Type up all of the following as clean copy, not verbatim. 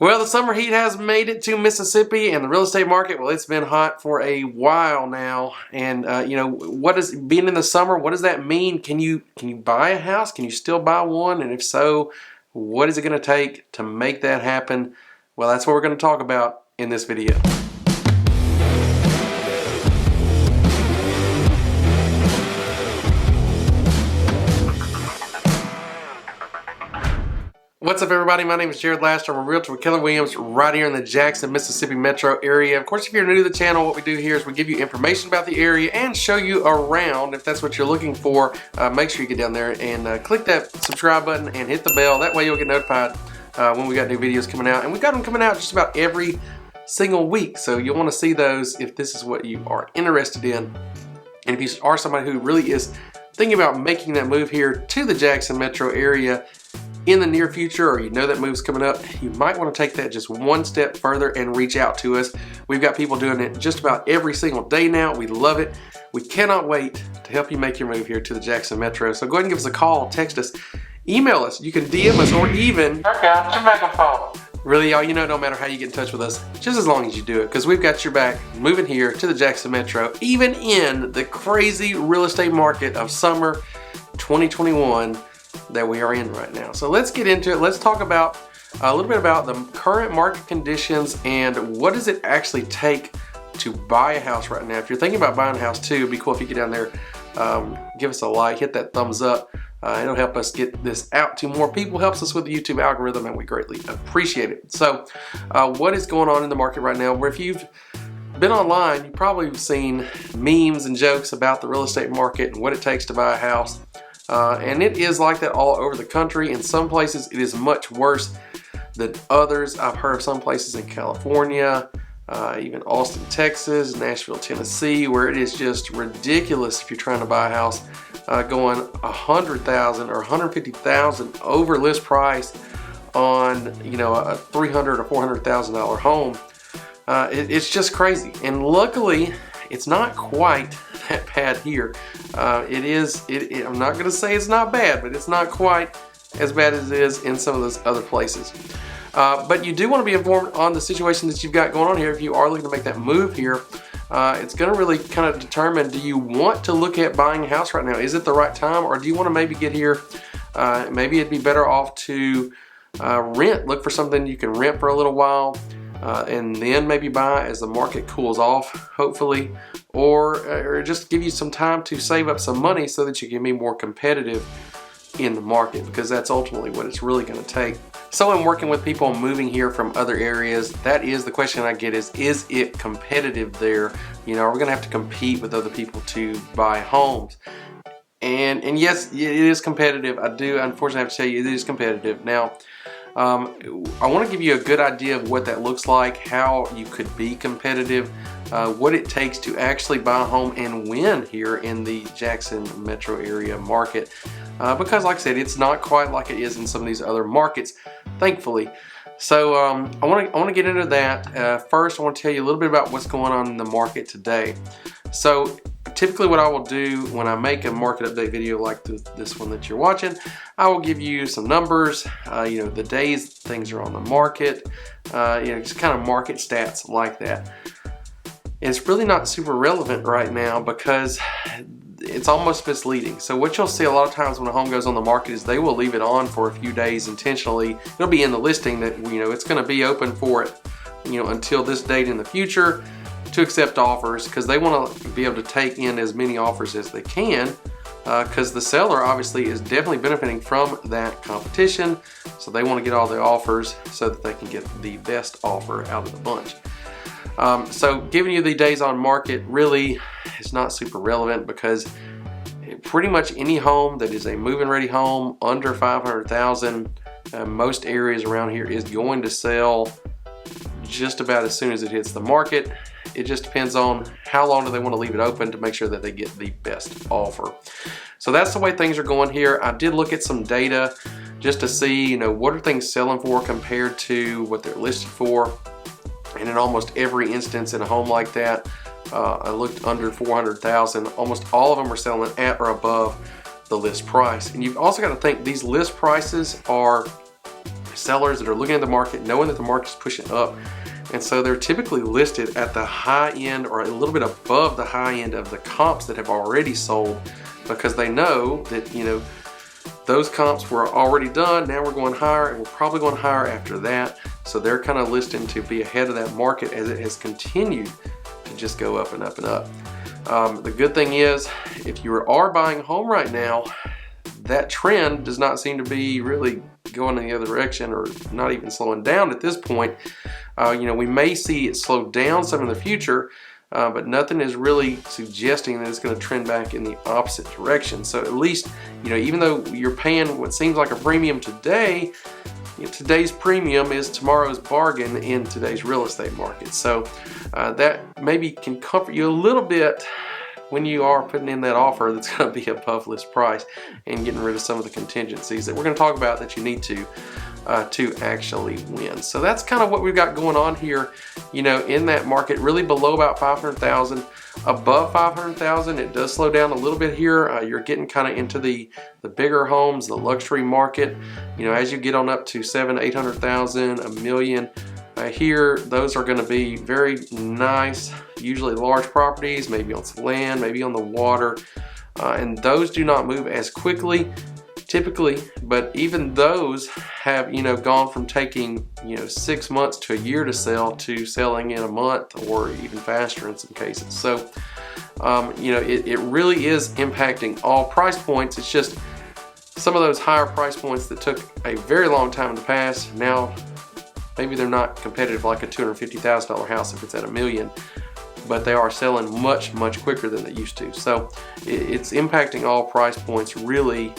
Well, the summer heat has made it to Mississippi, and the real estate market, well, it's been hot for a while now. And what does being in the summer? What does that mean? Can you buy a house? Can you still buy one? And if so, what is it going to take to make that happen? Well, that's what we're going to talk about in this video. What's up, everybody? My name is Jared Laster. I'm a realtor with Keller Williams right here in the Jackson, Mississippi metro area. Of course, if you're new to the channel, what we do here is we give you information about the area and show you around. If that's what you're looking for, make sure you get down there and click that subscribe button and hit the bell. That way you'll get notified when we got new videos coming out. And we've got them coming out just about every single week. So you'll want to see those if this is what you are interested in. And if you are somebody who really is thinking about making that move here to the Jackson metro area in the near future, or you know that move's coming up, you might want to take that just one step further and reach out to us. We've got people doing it just about every single day now. We love it. We cannot wait to help you make your move here to the Jackson metro. So go ahead and give us a call, text us, email us. You can DM us, or even really, y'all, you know, no matter how you get in touch with us, just as long as you do it, because we've got your back moving here to the Jackson metro, even in the crazy real estate market of summer 2021 that we are in right now. So let's get into it. Let's talk about a little bit about the current market conditions and what does it actually take to buy a house right now. If you're thinking about buying a house too, it'd be cool if you get down there, give us a like, hit that thumbs up. It'll help us get this out to more people, helps us with the YouTube algorithm, and we greatly appreciate it. So what is going on in the market right now? Where if you've been online, you've probably seen memes and jokes about the real estate market and what it takes to buy a house. And it is like that all over the country. In some places it is much worse than others. I've heard of some places in California, even Austin, Texas, Nashville, Tennessee, where it is just ridiculous if you're trying to buy a house, going $100,000 or $150,000 over list price on, you know, a $300,000 or $400,000 home. It's just crazy. And luckily, it's not quite that bad here. I'm not going to say it's not bad, but it's not quite as bad as it is in some of those other places. But you do want to be informed on the situation that you've got going on here. If you are looking to make that move here, it's going to really kind of determine, do you want to look at buying a house right now? Is it the right time, or do you want to maybe get here? Maybe it'd be better off to rent. Look for something you can rent for a little while. And then maybe buy as the market cools off, hopefully, or just give you some time to save up some money so that you can be more competitive in the market, because that's ultimately what it's really going to take. So I'm working with people moving here from other areas. That is the question I get, is it competitive there? You know, are we going to have to compete with other people to buy homes? And yes, it is competitive. I do unfortunately have to tell you, it is competitive. Now, I want to give you a good idea of what that looks like, how you could be competitive, what it takes to actually buy a home and win here in the Jackson metro area market. Because like I said, it's not quite like it is in some of these other markets, thankfully. So I want to get into that. First, I want to tell you a little bit about what's going on in the market today. So typically what I will do when I make a market update video like this one that you're watching, I will give you some numbers, you know, the days things are on the market, you know, just kind of market stats like that. It's really not super relevant right now because it's almost misleading. So what you'll see a lot of times when a home goes on the market is they will leave it on for a few days intentionally. It'll be in the listing that, you know, it's going to be open for it, you know, until this date in the future to accept offers, because they want to be able to take in as many offers as they can, because the seller obviously is definitely benefiting from that competition. So they want to get all the offers so that they can get the best offer out of the bunch. So giving you the days on market really is not super relevant, because pretty much any home that is a move-in ready home under $500,000, most areas around here is going to sell just about as soon as it hits the market. It just depends on how long do they want to leave it open to make sure that they get the best offer. So that's the way things are going here. I did look at some data just to see, you know, what are things selling for compared to what they're listed for. And in almost every instance in a home like that, I looked under 400,000. Almost all of them are selling at or above the list price. And you've also got to think these list prices are sellers that are looking at the market, knowing that the market's pushing up. And so they're typically listed at the high end or a little bit above the high end of the comps that have already sold, because they know that, you know, those comps were already done. Now we're going higher, and we're probably going higher after that. So they're kind of listing to be ahead of that market as it has continued to just go up and up and up. The good thing is, if you are buying a home right now, that trend does not seem to be really going in the other direction, or not even slowing down at this point. You know, we may see it slow down some in the future, but nothing is really suggesting that it's going to trend back in the opposite direction. So at least, you know, even though you're paying what seems like a premium today, you know, today's premium is tomorrow's bargain in today's real estate market. So that maybe can comfort you a little bit when you are putting in that offer that's going to be above list price, and getting rid of some of the contingencies that we're going to talk about that you need to actually win. So that's kind of what we've got going on here, you know, in that market. Really below about 500,000, above 500,000 it does slow down a little bit here. You're getting kind of into the bigger homes, the luxury market. You know, as you get on up to 700,000, 800,000, a million, here, those are going to be very nice, usually large properties, maybe on some land, maybe on the water, and those do not move as quickly typically, but even those have, you know, gone from taking, you know, 6 months to a year to sell, to selling in a month or even faster in some cases. So you know, it really is impacting all price points. It's just some of those higher price points that took a very long time in the past, now maybe they're not competitive like a $250,000 house if it's at $1 million, but they are selling much quicker than they used to. So it's impacting all price points really.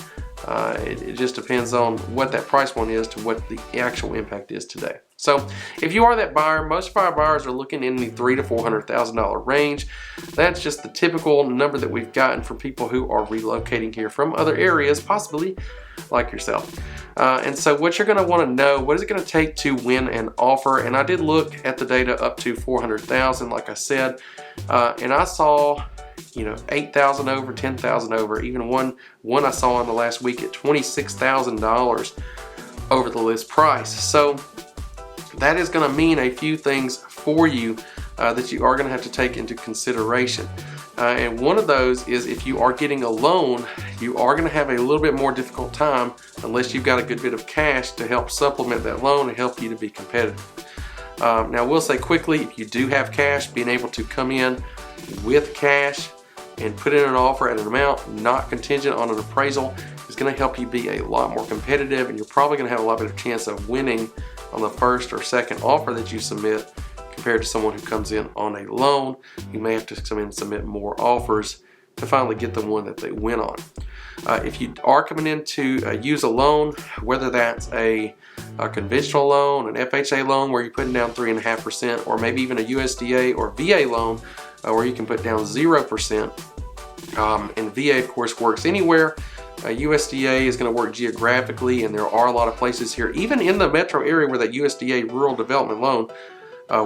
It just depends on what that price point is to what the actual impact is today. So if you are that buyer, most of our buyers are looking in the $300,000 to $400,000 range. That's just the typical number that we've gotten from people who are relocating here from other areas, possibly like yourself. And so what you're going to want to know, what is it going to take to win an offer? And I did look at the data up to 400,000, like I said, and I saw, you know, 8,000 over, 10,000 over, even one I saw in the last week at $26,000 over the list price. So that is going to mean a few things for you that you are going to have to take into consideration. And one of those is, if you are getting a loan, you are going to have a little bit more difficult time unless you've got a good bit of cash to help supplement that loan and help you to be competitive. Now, we'll say quickly, if you do have cash, being able to come in with cash and put in an offer at an amount not contingent on an appraisal is going to help you be a lot more competitive, and you're probably going to have a lot better chance of winning on the first or second offer that you submit compared to someone who comes in on a loan. You may have to come in and submit more offers to finally get the one that they win on. If you are coming in to use a loan, whether that's a conventional loan, an FHA loan where you're putting down 3.5%, or maybe even a USDA or VA loan where you can put down 0%. And VA, of course, works anywhere. USDA is going to work geographically, and there are a lot of places here, even in the metro area, where that USDA Rural Development Loan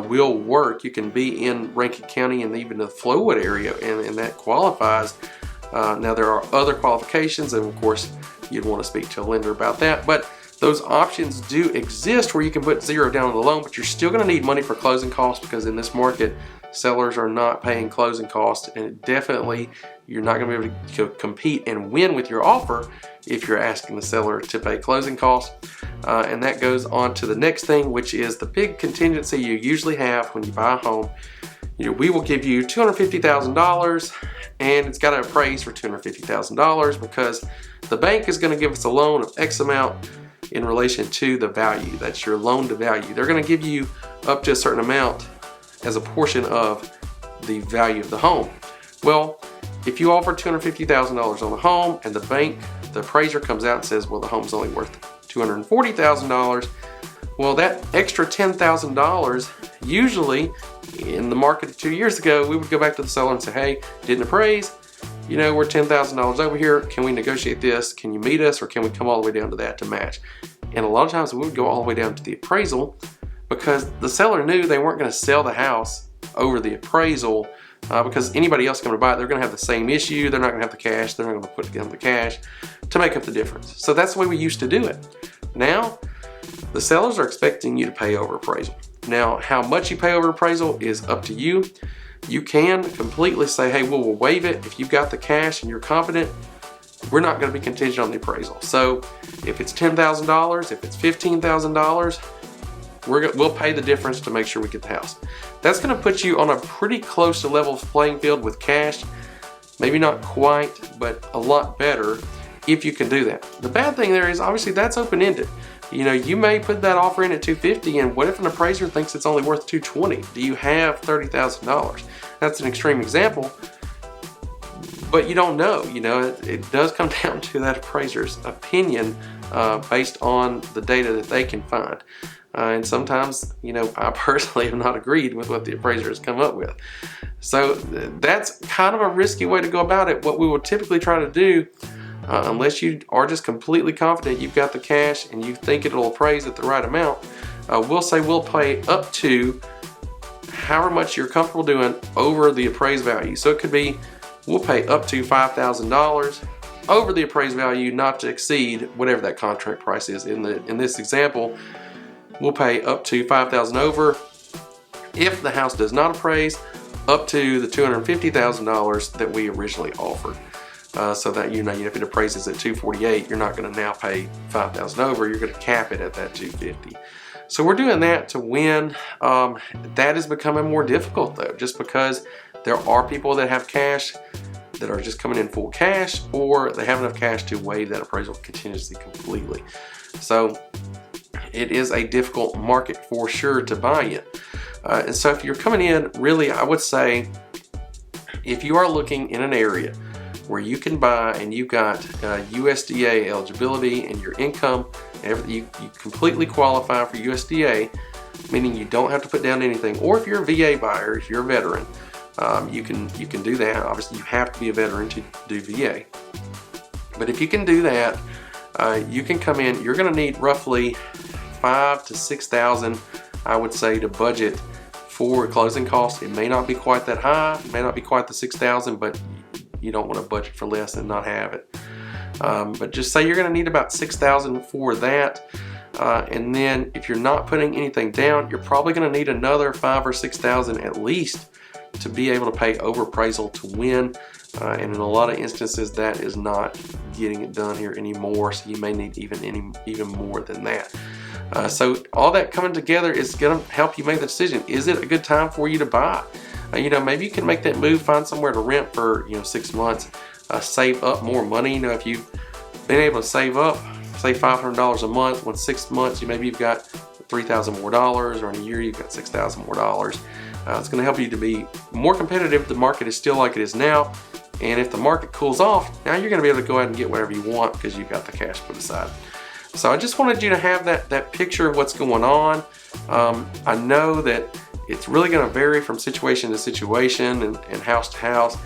will work. You can be in Rankin County and even the Flowood area, and that qualifies. Now, there are other qualifications, and of course you'd want to speak to a lender about that, but those options do exist where you can put 0 down on the loan, but you're still going to need money for closing costs, because in this market sellers are not paying closing costs, and definitely you're not going to be able to compete and win with your offer if you're asking the seller to pay closing costs. And that goes on to the next thing, which is the big contingency you usually have when you buy a home. You know, we will give you $250,000, and it's got to appraise for $250,000 because the bank is going to give us a loan of X amount in relation to the value. That's your loan to value. They're going to give you up to a certain amount as a portion of the value of the home. Well, if you offer $250,000 on a home and the bank, the appraiser comes out and says, well, the home's only worth $240,000, well, that extra $10,000, usually in the market 2 years ago, we would go back to the seller and say, hey, didn't appraise, you know, we're $10,000 over here, can we negotiate this, can you meet us, or can we come all the way down to that to match? And a lot of times we would go all the way down to the appraisal, because the seller knew they weren't going to sell the house over the appraisal, because anybody else coming to buy it, they're going to have the same issue. They're not going to have the cash. They're not going to put together the cash to make up the difference. So that's the way we used to do it. Now, the sellers are expecting you to pay over appraisal. Now, how much you pay over appraisal is up to you. You can completely say, hey, we'll waive it. If you've got the cash and you're confident, we're not going to be contingent on the appraisal. So if it's $10,000, if it's $15,000, we'll pay the difference to make sure we get the house. That's going to put you on a pretty close to level playing field with cash. Maybe not quite, but a lot better if you can do that. The bad thing there is obviously that's open-ended. You know, you may put that offer in at $250, and what if an appraiser thinks it's only worth $220? Do you have $30,000? That's an extreme example, but you don't know. You know, it does come down to that appraiser's opinion based on the data that they can find. And sometimes, you know, I personally have not agreed with what the appraiser has come up with. So that's kind of a risky way to go about it. What we will typically try to do, unless you are just completely confident you've got the cash and you think it'll appraise at the right amount, we'll say we'll pay up to however much you're comfortable doing over the appraised value. So it could be, we'll pay up to $5,000 over the appraised value, not to exceed whatever that contract price is. In this example, we'll pay up to $5,000 over. If the house does not appraise, up to the $250,000 that we originally offered. So that, you know, if it appraises at $248,000, you're not going to now pay $5,000 over. You're going to cap it at that $250,000. So we're doing that to win. That is becoming more difficult though, just because there are people that have cash that are just coming in full cash, or they have enough cash to waive that appraisal contingency completely. So it is a difficult market for sure to buy in. And so if you're coming in, really, I would say if you are looking in an area where you can buy and you've got USDA eligibility and your income, you completely qualify for USDA, meaning you don't have to put down anything. Or if you're a VA buyer, if you're a veteran, you can do that. Obviously, you have to be a veteran to do VA. But if you can do that, you can come in. You're going to need roughly $5,000 to $6,000, I would say, to budget for closing costs. It may not be quite that high. It may not be quite the $6,000, but you don't want to budget for less and not have it. But just say you're going to need about $6,000 for that. And then if you're not putting anything down, you're probably going to need another $5,000 or $6,000 at least to be able to pay over appraisal to win. And in a lot of instances, that is not getting it done here anymore. So you may need even more than that. So all that coming together is going to help you make the decision. Is it a good time for you to buy? You know, maybe you can make that move, find somewhere to rent for, 6 months, save up more money. You know, if you've been able to save up, say $500 a month, with 6 months, maybe you've got $3,000 more, or in a year you've got $6,000 more. It's going to help you to be more competitive if the market is still like it is now. And if the market cools off, now you're going to be able to go ahead and get whatever you want because you've got the cash put aside. So I just wanted you to have that picture of what's going on. I know that it's really going to vary from situation to situation and house to house.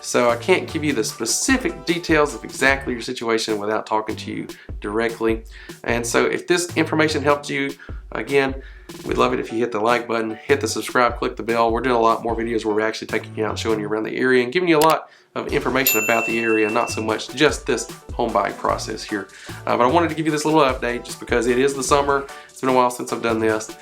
So I can't give you the specific details of exactly your situation without talking to you directly. And so if this information helped you, again, we'd love it if you hit the like button, hit the subscribe, click the bell. We're doing a lot more videos where we're actually taking you out and showing you around the area and giving you a lot of information about the area, not so much just this home buying process here. But I wanted to give you this little update just because it is the summer. It's been a while since I've done this.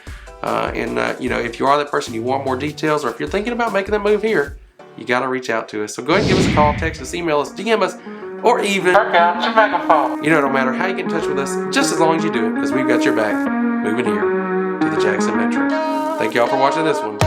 If you are that person, you want more details, or if you're thinking about making that move here, you got to reach out to us. So go ahead and give us a call, text us, email us, DM us, or even work out your megaphone. It don't matter how you get in touch with us, just as long as you do it, because we've got your back moving here to the Jackson Metro. Thank y'all for watching this one.